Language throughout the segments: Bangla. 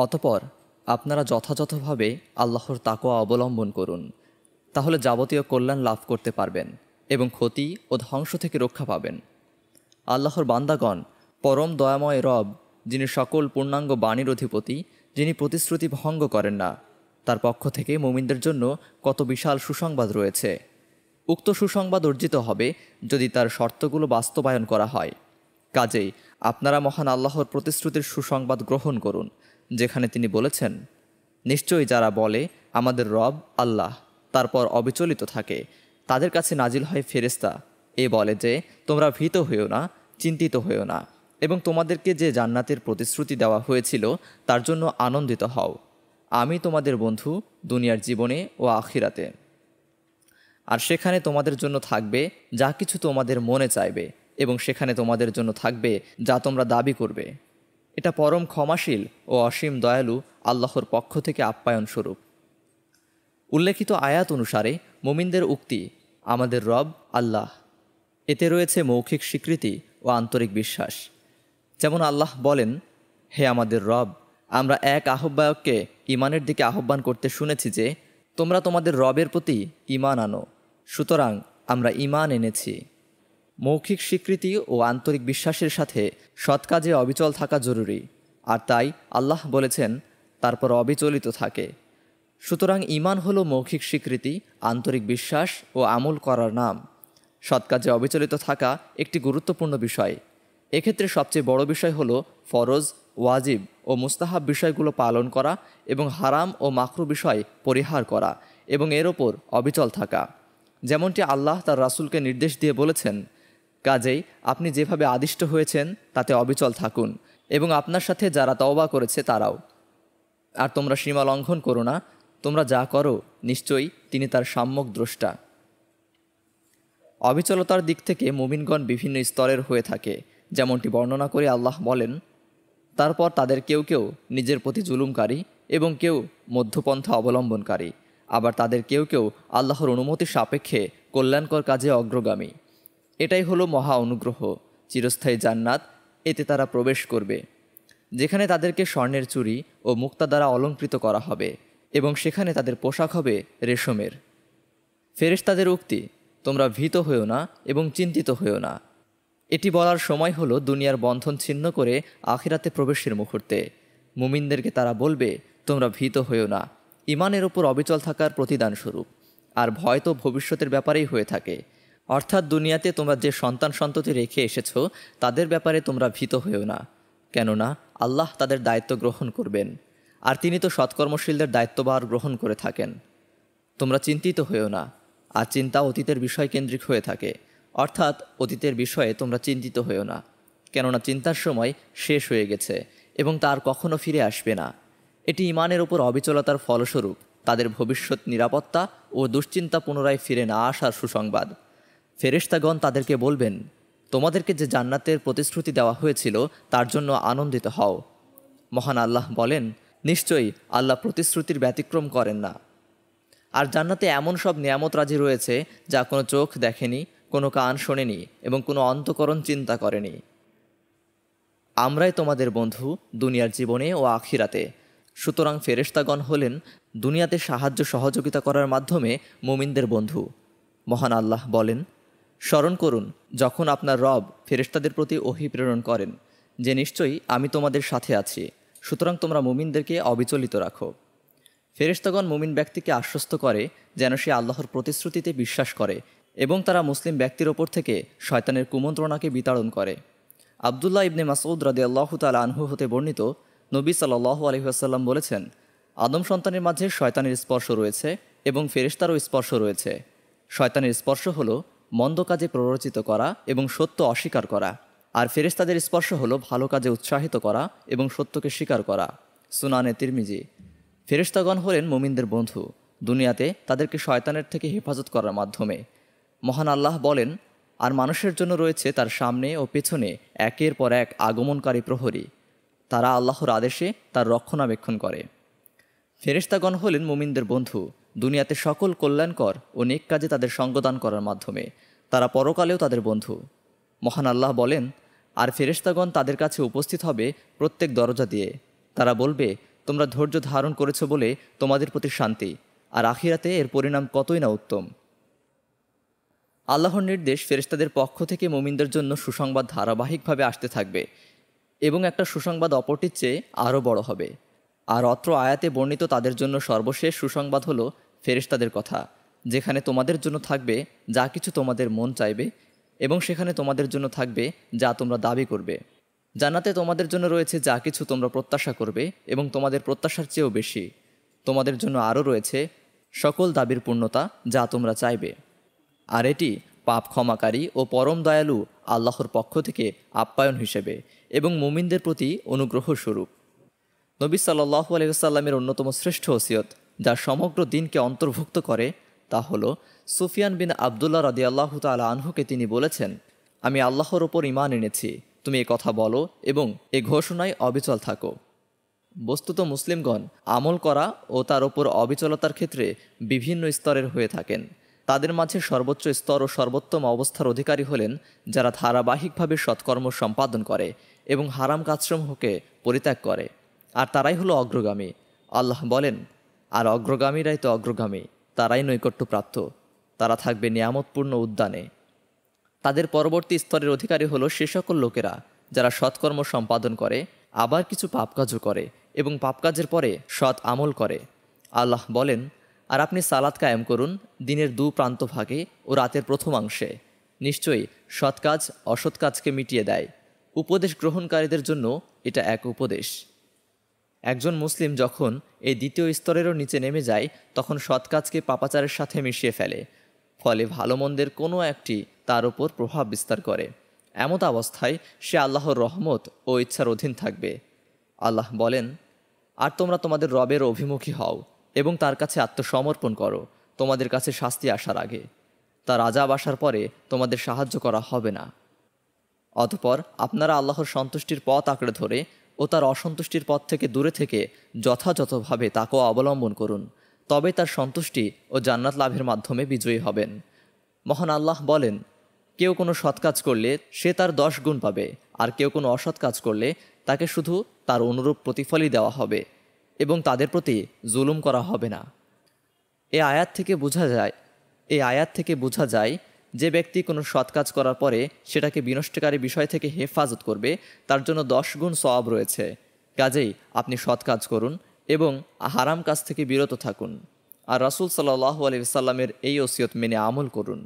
অতঃপর আপনারা যথাযথভাবে আল্লাহর তাকওয়া অবলম্বন করুন, তাহলে যাবতীয় কল্যাণ লাভ করতে পারবেন এবং ক্ষতি ও ধ্বংস থেকে রক্ষা পাবেন। আল্লাহর বান্দাগণ, পরম দয়াময় রব, যিনি সকল পূর্ণাঙ্গ বাণীর অধিপতি, যিনি প্রতিশ্রুতি ভঙ্গ করেন না, তার পক্ষ থেকে মুমিনদের জন্য কত বিশাল সুসংবাদ রয়েছে। উক্ত সুসংবাদ অর্জিত হবে যদি তার শর্তগুলো বাস্তবায়ন করা হয়। কাজেই আপনারা মহান আল্লাহর প্রতিশ্রুতির সুসংবাদ গ্রহণ করুন, যেখানে তিনি বলেছেন, নিশ্চয়ই যারা বলে আমাদের রব আল্লাহ, তারপর অবিচলিত থাকে, তাদের কাছে নাজিল হয় ফেরেশতা, এ বলে যে তোমরা ভীত হইও না, চিন্তিত হইও না, এবং তোমাদেরকে যে জান্নাতের প্রতিশ্রুতি দেওয়া হয়েছিল তার জন্য আনন্দিত হও। আমি তোমাদের বন্ধু দুনিয়ার জীবনে ও আখিরাতে। আর সেখানে তোমাদের জন্য থাকবে যা কিছু তোমাদের মনে চাইবে, এবং সেখানে তোমাদের জন্য থাকবে যা তোমরা দাবি করবে। এটা পরম ক্ষমাশীল ও অসীম দয়ালু আল্লাহর পক্ষ থেকে আপ্যায়ন স্বরূপ। উল্লেখিত আয়াত অনুসারে মুমিনদের উক্তি আমাদের রব আল্লাহ, এতে রয়েছে মৌখিক স্বীকৃতি ও আন্তরিক বিশ্বাস। যেমন আল্লাহ বলেন, হে আমাদের রব, আমরা এক আহ্বায়ককে ঈমানের দিকে আহ্বান করতে শুনেছি যে তোমরা তোমাদের রবের প্রতি ঈমান আনো, সুতরাং আমরা ঈমান এনেছি। মৌখিক স্বীকৃতি ও আন্তরিক বিশ্বাসের সাথে সৎ কাজে অবিচল থাকা জরুরি, আর তাই আল্লাহ বলেছেন তারপর অবিচলিত থাকে। সুতরাং ঈমান হলো মৌখিক স্বীকৃতি, আন্তরিক বিশ্বাস ও আমল করার নাম। সৎ কাজে অবিচলিত থাকা একটি গুরুত্বপূর্ণ বিষয়। এক্ষেত্রে সবচেয়ে বড় বিষয় হলো ফরজ, ওয়াজিব ও মুস্তাহাব বিষয়গুলো পালন করা এবং হারাম ও মাকরু বিষয় পরিহার করা এবং এর ওপর অবিচল থাকা। যেমনটি আল্লাহ তার রাসূলকে নির্দেশ দিয়ে বলেছেন, কাজেই আপনি যেভাবে আদিষ্ট হয়েছেন তাতে অবিচল থাকুন এবং আপনার সাথে যারা তওবা করেছে তারাও। আর তোমরা সীমা লঙ্ঘন করো না, তোমরা যা করো নিশ্চয়ই তিনি তার সম্যক দ্রষ্টা। অবিচলতার দিক থেকে মুমিনগণ বিভিন্ন স্তরের হয়ে থাকে, যেমনটি বর্ণনা করে আল্লাহ বলেন, তারপর তাদের কেউ কেউ নিজের প্রতি জুলুমকারী এবং কেউ মধ্যপন্থা অবলম্বনকারী, আবার তাদের কেউ কেউ আল্লাহর অনুমতি সাপেক্ষে কল্যাণকর কাজে অগ্রগামী। এটাই হলো মহা অনুগ্রহ, চিরস্থায়ী জান্নাত, এতে তারা প্রবেশ করবে, যেখানে তাদেরকে স্বর্ণের চুড়ি ও মুক্তা দ্বারা অলঙ্কৃত করা হবে এবং সেখানে তাদের পোশাক হবে রেশমের। ফেরেশতাদের উক্তি, তোমরা ভীত হইও না এবং চিন্তিত হইও না, এটি বলার সময় হলো দুনিয়ার বন্ধন ছিন্ন করে আখিরাতে প্রবেশের মুহূর্তে। মুমিনদেরকে তারা বলবে, তোমরা ভীত হইও না, ঈমানের ওপর অবিচল থাকার প্রতিদান স্বরূপ। আর ভয় তো ভবিষ্যতের ব্যাপারেই হয়ে থাকে, অর্থাৎ দুনিয়াতে তোমরা যে সন্তান সন্ততি রেখে এসেছ তাদের ব্যাপারে তোমরা ভীত হইও না, কেননা আল্লাহ তাদের দায়িত্ব গ্রহণ করবেন, আর তিনি তো সৎকর্মশীলদের দায়িত্বভার গ্রহণ করে থাকেন। তোমরা চিন্তিত হইও না, আর চিন্তা অতীতের বিষয় কেন্দ্রিক হয়ে থাকে, অর্থাৎ অতীতের বিষয়ে তোমরা চিন্তিত হইও না, কেননা চিন্তার সময় শেষ হয়ে গেছে এবং তার কখনো ফিরে আসবে না। এটি ঈমানের উপর অবিচলতার ফলস্বরূপ তাদের ভবিষ্যৎ নিরাপত্তা ও দুশ্চিন্তা পুনরায় ফিরে না আসার সুসংবাদ। ফেরেশতাগণ তাদেরকে বলবেন, তোমাদেরকে যে জান্নাতের প্রতিশ্রুতি দেওয়া হয়েছিল তার জন্য আনন্দিত হও। মহান আল্লাহ বলেন, নিশ্চয়ই আল্লাহ প্রতিশ্রুতির ব্যতিক্রম করেন না। আর জান্নাতে এমন সব নিয়ামত রাজি রয়েছে যা কোনো চোখ দেখেনি, কোনো কান শোনেনি এবং কোনো অন্তঃকরণ চিন্তা করেনি। আমরাই তোমাদের বন্ধু দুনিয়ার জীবনে ও আখিরাতে। সুতরাং ফেরেশতাগণ হলেন দুনিয়াতে সাহায্য সহযোগিতা করার মাধ্যমে মুমিনদের বন্ধু। মহান আল্লাহ বলেন, স্মরণ করুন যখন আপনার রব ফেরেশতাদের প্রতি ওহী প্রেরণ করেন যে নিশ্চয়ই আমি তোমাদের সাথে আছি, সুতরাং তোমরা মুমিনদেরকে অবিচলিত রাখো। ফেরেশতাগণ মুমিন ব্যক্তিকে আশ্বস্ত করে যেন সে আল্লাহর প্রতিশ্রুতিতে বিশ্বাস করে এবং তারা মুসলিম ব্যক্তির ওপর থেকে শয়তানের কুমন্ত্রণাকে বিতাড়ন করে। আবদুল্লাহ ইবনে মাসউদ রাদিয়াল্লাহু তাআলা আনহু হতে বর্ণিত, নবী সাল্লাল্লাহু আলাইহি ওয়াসাল্লাম বলেছেন, আদম সন্তানের মাঝে শয়তানের স্পর্শ রয়েছে এবং ফেরেশতারও স্পর্শ রয়েছে। শয়তানের স্পর্শ হলো মন্দ কাজে প্ররোচিত করা এবং সত্য অস্বীকার করা, আর ফেরেশতাদের স্পর্শ হলো ভালো কাজে উৎসাহিত করা এবং সত্যকে স্বীকার করা। সুনানে তিরমিজি। ফেরেশতাগণ হলেন মুমিনদের বন্ধু দুনিয়াতে তাদেরকে শয়তানের থেকে হেফাজত করার মাধ্যমে। মহান আল্লাহ বলেন, আর মানুষের জন্য রয়েছে তার সামনে ও পেছনে একের পর এক আগমনকারী প্রহরী, তারা আল্লাহর আদেশে তার রক্ষণাবেক্ষণ করে। ফেরেশতাগণ হলেন মুমিনদের বন্ধু দুনিয়াতে সকল কল্যাণকর ও নেক কাজে তাদের সঙ্গদান করার মাধ্যমে, তারা পরকালেও তাদের বন্ধু। মহান আল্লাহ বলেন, আর ফেরেশতাগণ তাদের কাছে উপস্থিত হবে প্রত্যেক দরজা দিয়ে, তারা বলবে, তোমরা ধৈর্য ধারণ করেছ বলে তোমাদের প্রতি শান্তি, আর আখিরাতে এর পরিণাম কতই না উত্তম। আল্লাহর নির্দেশ ফেরেশতাদের পক্ষ থেকে মুমিনদের জন্য সুসংবাদ ধারাবাহিকভাবে আসতে থাকবে এবং একটা সুসংবাদ অপরটির চেয়ে আরও বড় হবে। আর অত্র আয়াতে বর্ণিত তাদের জন্য সর্বশেষ সুসংবাদ হলো ফেরেশতাদের কথা, যেখানে তোমাদের জন্য থাকবে যা কিছু তোমাদের মন চাইবে এবং সেখানে তোমাদের জন্য থাকবে যা তোমরা দাবি করবে। জান্নাতে তোমাদের জন্য রয়েছে যা কিছু তোমরা প্রত্যাশা করবে এবং তোমাদের প্রত্যাশার চেয়েও বেশি। তোমাদের জন্য আরও রয়েছে সকল দাবির পূর্ণতা যা তোমরা চাইবে। আর এটি পাপ ক্ষমাকারী ও পরম দয়ালু আল্লাহর পক্ষ থেকে আপ্যায়ন হিসেবে এবং মুমিনদের প্রতি অনুগ্রহ স্বরূপ। নবী সাল্লাল্লাহু আলাইহি ওয়াসাল্লামের অন্যতম শ্রেষ্ঠ ওসিয়ত যা সমগ্র দিনকে অন্তর্ভুক্ত করে তা হলো সুফিয়ান বিন আবদুল্লাহ রাদিয়াল্লাহু তাআলা আনহুকে তিনি বলেছেন, আমি আল্লাহর ওপর ঈমান এনেছি, তুমি এ কথা বলো এবং এ ঘোষণায় অবিচল থাকো। বস্তুত মুসলিমগণ আমল করা ও তার ওপর অবিচলতার ক্ষেত্রে বিভিন্ন স্তরের হয়ে থাকেন। তাদের মাঝে সর্বোচ্চ স্তর ও সর্বোত্তম অবস্থার অধিকারী হলেন যারা ধারাবাহিকভাবে সৎকর্ম সম্পাদন করে এবং হারাম কাজসমূহকে পরিত্যাগ করে, আর তারাই হলো অগ্রগামী। আল্লাহ বলেন, আর অগ্রগামীরাই তো অগ্রগামী, তারাই নৈকট্যপ্রাপ্ত, তারা থাকবে নিয়ামতপূর্ণ উদ্যানে। তাদের পরবর্তী স্তরের অধিকারী হলো সে সকল লোকেরা যারা সৎকর্ম সম্পাদন করে, আবার কিছু পাপ কাজও করে এবং পাপ কাজের পরে সৎ আমল করে। আল্লাহ বলেন, আর আপনি সালাত কায়েম করুন দিনের দু প্রান্ত ভাগে ও রাতের প্রথমাংশে, নিশ্চয়ই সৎ কাজ অসৎ কাজকে মিটিয়ে দেয়। উপদেশ গ্রহণকারীদের জন্য এটা এক উপদেশ। একজন মুসলিম যখন এই দ্বিতীয় স্তরেরও নিচে নেমে যায় তখন সৎ কাজকে পাপাচারের সাথে মিশিয়ে ফেলে, ফলে ভালো মন্দের কোনো একটি তার উপর প্রভাব বিস্তার করে। এমত অবস্থায় সে আল্লাহর রহমত ও ইচ্ছার অধীন থাকবে। আল্লাহ বলেন, আর তোমরা তোমাদের রবের অভিমুখী হও এবং তার কাছে আত্মসমর্পণ করো তোমাদের কাছে শাস্তি আসার আগে, তার আযাব আসার পরে তোমাদের সাহায্য করা হবে না। অতঃপর আপনারা আল্লাহর সন্তুষ্টির পথ আঁকড়ে ধরে ও তার অসন্তুষ্টির পথ থেকে দূরে থেকে যথাযথভাবে তাকওয়া অবলম্বন করুন, তবে তার সন্তুষ্টি ও জান্নাত লাভের মাধ্যমে বিজয়ী হবেন। মহান আল্লাহ বলেন, কেউ কোনো সৎ কাজ করলে সে তার 10 গুণ পাবে, আর কেউ কোনো অসৎ কাজ করলে তাকে শুধু তার অনুরূপ প্রতিফলই দেওয়া হবে এবং তাদের প্রতি জুলুম করা হবে না। এই আয়াত থেকে বোঝা যায় যে ব্যক্তি কোনো সৎ কাজ করার পরে সেটাকে বিনষ্টকারী বিষয় থেকে হেফাজত করবে তার জন্য 10 গুণ সওয়াব রয়েছে। কাজেই আপনি সৎ কাজ করুন এবং হারাম কাজ থেকে বিরত থাকুন। আর রাসূল সাল্লাল্লাহু আলাইহি ওয়াসাল্লামের এই ওসিয়ত মেনে আমল করুন।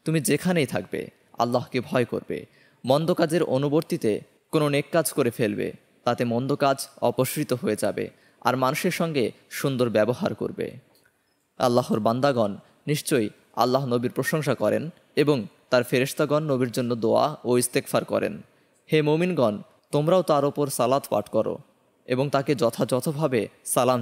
তুমি যেখানেই থাকবে আল্লাহকে ভয় করবে, মন্দ কাজের অনুবর্তীতে কোনো নেক কাজ করে ফেলবে, তাতে মন্দ কাজ অপসৃত হয়ে যাবে, আর মানুষের সঙ্গে সুন্দর ব্যবহার করবে। আল্লাহর বান্দাগণ নিশ্চয়ই আল্লাহ নবীর প্রশংসা করেন এবং তার ফেরেশতাগণ নবীর জন্য দোয়া ও ইস্তেগফার করেন। হে মুমিনগণ, তোমরাও তার ওপর সালাত পাঠ করো এবং তাকে যথাযথভাবে সালাম